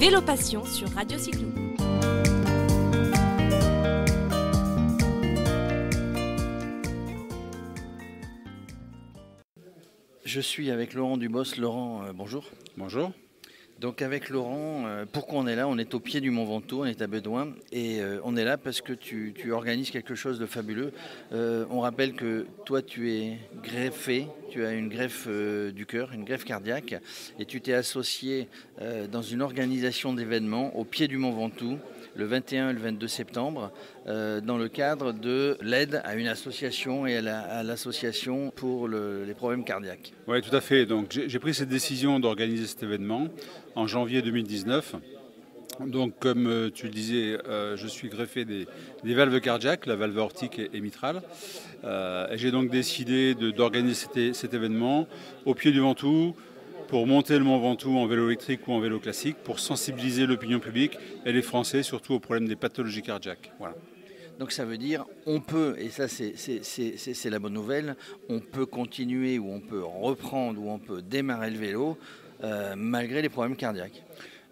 Vélo Passion sur Radio Cyclo. Je suis avec Laurent Dubos. Laurent, bonjour. Bonjour. Donc avec Laurent, pourquoi on est là? On est au pied du Mont Ventoux, on est à Bédouin et on est là parce que tu organises quelque chose de fabuleux. On rappelle que toi tu es greffé, tu as une greffe du cœur, une greffe cardiaque et tu t'es associé dans une organisation d'événements au pied du Mont Ventoux le 21 et le 22 septembre dans le cadre de l'aide à une association et à l'association pour les problèmes cardiaques. Oui, tout à fait. Donc j'ai pris cette décision d'organiser cet événement en janvier 2019. Donc comme tu le disais, je suis greffé des valves cardiaques, la valve aortique et mitrale. Et j'ai donc décidé d'organiser cet événement au pied du Ventoux pour monter le Mont Ventoux en vélo électrique ou en vélo classique, pour sensibiliser l'opinion publique et les Français surtout au problème des pathologies cardiaques. Voilà. Donc ça veut dire on peut, et ça c'est la bonne nouvelle, on peut continuer ou on peut reprendre ou on peut démarrer le vélo malgré les problèmes cardiaques.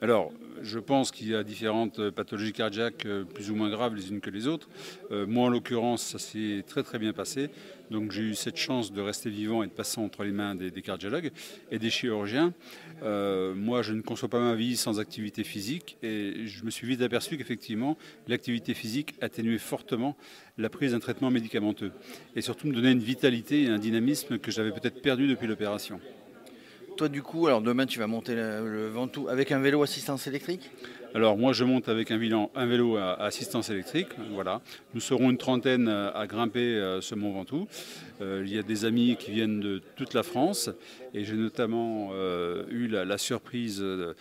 Alors, je pense qu'il y a différentes pathologies cardiaques plus ou moins graves les unes que les autres. Moi, en l'occurrence, ça s'est très très bien passé. Donc j'ai eu cette chance de rester vivant et de passer entre les mains des cardiologues et des chirurgiens. Moi, je ne conçois pas ma vie sans activité physique et je me suis vite aperçu qu'effectivement, l'activité physique atténuait fortement la prise d'un traitement médicamenteux et surtout me donnait une vitalité et un dynamisme que j'avais peut-être perdu depuis l'opération. Toi du coup, alors demain tu vas monter le Ventoux avec un vélo assistance électrique? Alors moi je monte avec un vélo à assistance électrique, voilà. Nous serons une trentaine à grimper ce Mont Ventoux. Il y a des amis qui viennent de toute la France et j'ai notamment eu la surprise de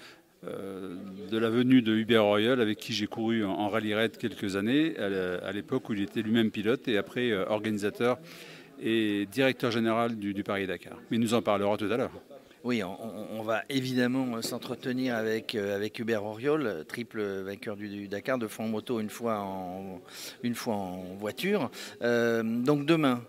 la venue de Hubert Auriol avec qui j'ai couru en rallye raid quelques années, à l'époque où il était lui-même pilote et après organisateur et directeur général du Paris-Dakar. Mais il nous en parlera tout à l'heure. Oui, on va évidemment s'entretenir avec Hubert Auriol, triple vainqueur du Dakar, 2 fois en moto, une fois en voiture. Donc demain,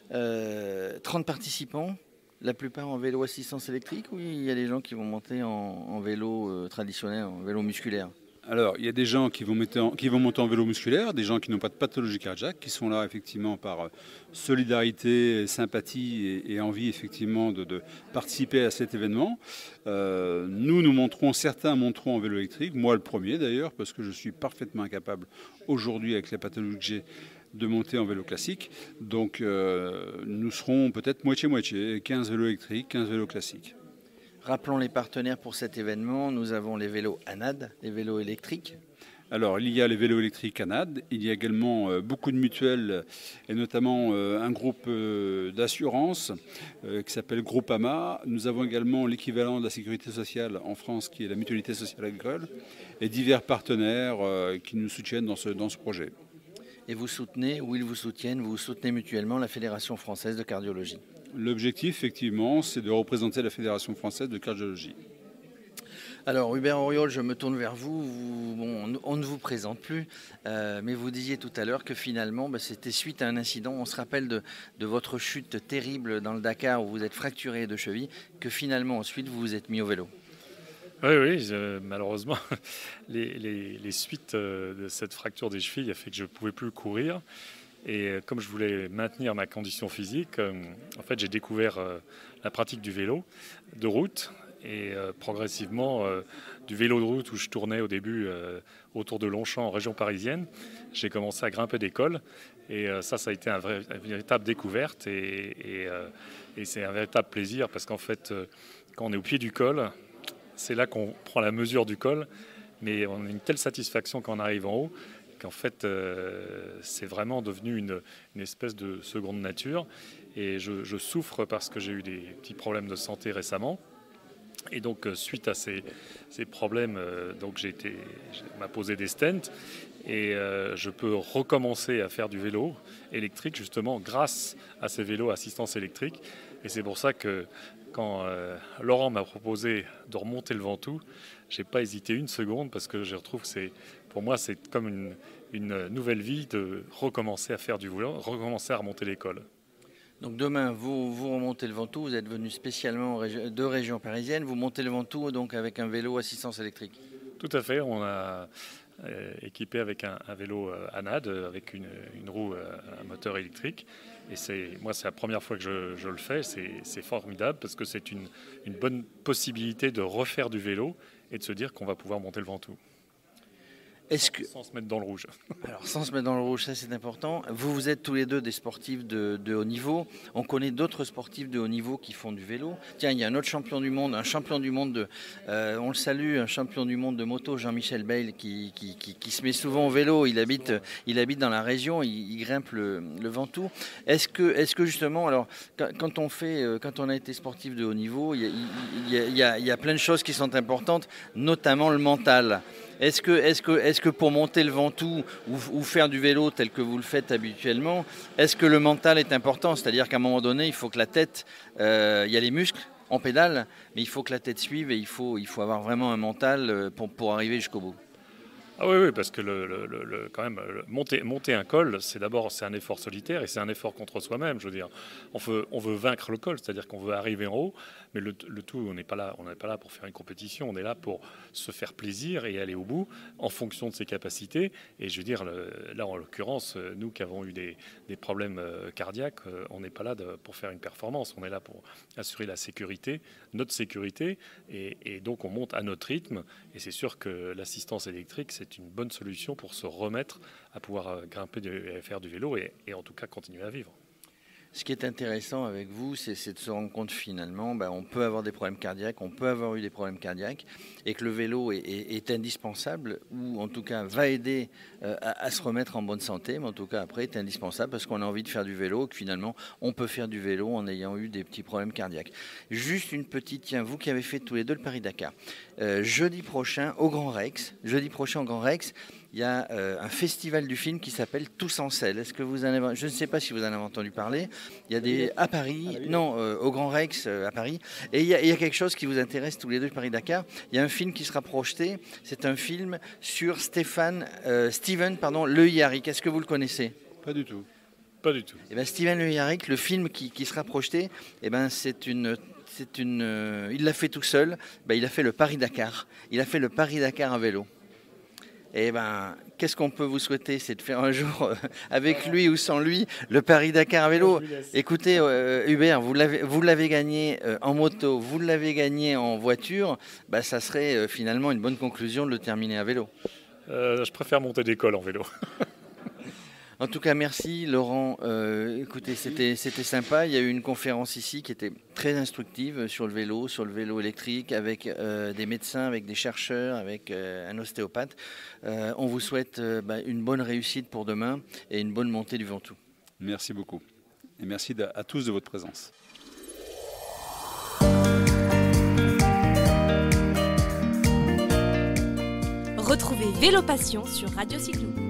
30 participants, la plupart en vélo assistance électrique, ou il y a des gens qui vont monter en vélo traditionnel, en vélo musculaire? Alors, il y a des gens qui vont monter en vélo musculaire, des gens qui n'ont pas de pathologie cardiaque, qui sont là effectivement par solidarité, sympathie et envie effectivement de participer à cet événement. Certains monteront en vélo électrique, moi le premier d'ailleurs, parce que je suis parfaitement incapable aujourd'hui avec les pathologies que j'ai de monter en vélo classique. Donc nous serons peut-être moitié-moitié, 15 vélos électriques, 15 vélos classiques. Rappelons les partenaires pour cet événement. Nous avons les vélos ANAD, les vélos électriques. Alors, il y a les vélos électriques ANAD, il y a également beaucoup de mutuelles et notamment un groupe d'assurance qui s'appelle Groupama. Nous avons également l'équivalent de la sécurité sociale en France qui est la mutualité sociale agricole et divers partenaires qui nous soutiennent dans ce projet. Et vous soutenez, ou ils vous soutiennent, vous soutenez mutuellement la Fédération française de cardiologie. L'objectif, effectivement, c'est de représenter la Fédération française de cardiologie. Alors, Hubert Auriol, je me tourne vers vous. On ne vous présente plus, mais vous disiez tout à l'heure que finalement, c'était suite à un incident. On se rappelle de votre chute terrible dans le Dakar où vous êtes fracturé de cheville, que finalement, ensuite, vous vous êtes mis au vélo. Oui, malheureusement, les suites de cette fracture des chevilles a fait que je ne pouvais plus courir. Et comme je voulais maintenir ma condition physique, en fait, j'ai découvert la pratique du vélo de route et progressivement du vélo de route où je tournais au début autour de Longchamp en région parisienne. J'ai commencé à grimper des cols et ça a été une véritable découverte et c'est un véritable plaisir parce qu'en fait, quand on est au pied du col, c'est là qu'on prend la mesure du col, mais on a une telle satisfaction quand on arrive en haut qu'en fait, c'est vraiment devenu une espèce de seconde nature. Et je souffre parce que j'ai eu des petits problèmes de santé récemment. Et donc, suite à ces problèmes, donc on m'a posé des stents. Et je peux recommencer à faire du vélo électrique, justement, grâce à ces vélos à assistance électrique. Et c'est pour ça que quand Laurent m'a proposé de remonter le Ventoux, je n'ai pas hésité une seconde parce que je retrouve que pour moi, c'est comme une nouvelle vie de recommencer à faire du vélo, recommencer à remonter l'école. Donc demain, vous remontez le Ventoux, vous êtes venu spécialement de région parisienne, vous montez le Ventoux donc avec un vélo assistance électrique. Tout à fait, on a équipé avec un vélo ANAD, avec une roue à moteur électrique. Et moi, c'est la première fois que je le fais, c'est formidable parce que c'est une bonne possibilité de refaire du vélo et de se dire qu'on va pouvoir monter le Ventoux. Sans se mettre dans le rouge. Alors, sans se mettre dans le rouge, ça c'est important. Vous êtes tous les deux des sportifs de haut niveau. On connaît d'autres sportifs de haut niveau qui font du vélo. Tiens, il y a un autre champion du monde, on le salue, un champion du monde de moto, Jean-Michel Bayle, qui se met souvent au vélo. Il habite dans la région, il grimpe le Ventoux. Est-ce que justement, alors, quand on a été sportif de haut niveau, il y a plein de choses qui sont importantes, notamment le mental. Est-ce que pour monter le Ventoux ou faire du vélo tel que vous le faites habituellement, est-ce que le mental est important? C'est-à-dire qu'à un moment donné, il faut que la tête, il y a les muscles, on pédale, mais il faut que la tête suive et il faut avoir vraiment un mental pour arriver jusqu'au bout. Ah oui, parce que quand même, monter un col, c'est un effort solitaire et c'est un effort contre soi-même. Je veux dire, on veut vaincre le col, c'est-à-dire qu'on veut arriver en haut, mais le tout, on n'est pas là pour faire une compétition, on est là pour se faire plaisir et aller au bout en fonction de ses capacités. Et je veux dire, là en l'occurrence, nous qui avons eu des problèmes cardiaques, on n'est pas là pour faire une performance, on est là pour assurer la sécurité, notre sécurité, et donc on monte à notre rythme. Et c'est sûr que l'assistance électrique, c'est une bonne solution pour se remettre à pouvoir grimper et faire du vélo et en tout cas continuer à vivre. Ce qui est intéressant avec vous, c'est de se rendre compte finalement, on peut avoir des problèmes cardiaques, on peut avoir eu des problèmes cardiaques, et que le vélo est indispensable, ou en tout cas va aider à se remettre en bonne santé, mais en tout cas après est indispensable parce qu'on a envie de faire du vélo, que finalement on peut faire du vélo en ayant eu des petits problèmes cardiaques. Juste une petite, tiens, vous qui avez fait tous les deux le Paris-Dakar, jeudi prochain au Grand Rex, il y a un festival du film qui s'appelle Tous en selle. Est-ce que je ne sais pas si vous en avez entendu parler. Il y a des à Paris, au Grand Rex à Paris. Et il y a quelque chose qui vous intéresse tous les deux, Paris-Dakar. Il y a un film qui sera projeté. C'est un film sur Steven Le Yarrick. Est-ce que vous le connaissez? Pas du tout. Pas du tout. Et bien, Steven Le Yarrick, le film qui sera projeté, il l'a fait tout seul. Il a fait le Paris-Dakar. Il a fait le Paris-Dakar à vélo. Et qu'est-ce qu'on peut vous souhaiter? C'est de faire un jour, avec lui ou sans lui, le Paris-Dakar à vélo. Écoutez, Hubert, vous l'avez gagné en moto, vous l'avez gagné en voiture. Ça serait finalement une bonne conclusion de le terminer à vélo. Je préfère monter des cols en vélo. En tout cas, merci Laurent. Écoutez, c'était sympa. Il y a eu une conférence ici qui était très instructive sur le vélo électrique, avec des médecins, avec des chercheurs, avec un ostéopathe. On vous souhaite une bonne réussite pour demain et une bonne montée du Ventoux. Merci beaucoup. Et merci à tous de votre présence. Retrouvez Vélo Passion sur Radio Cyclo.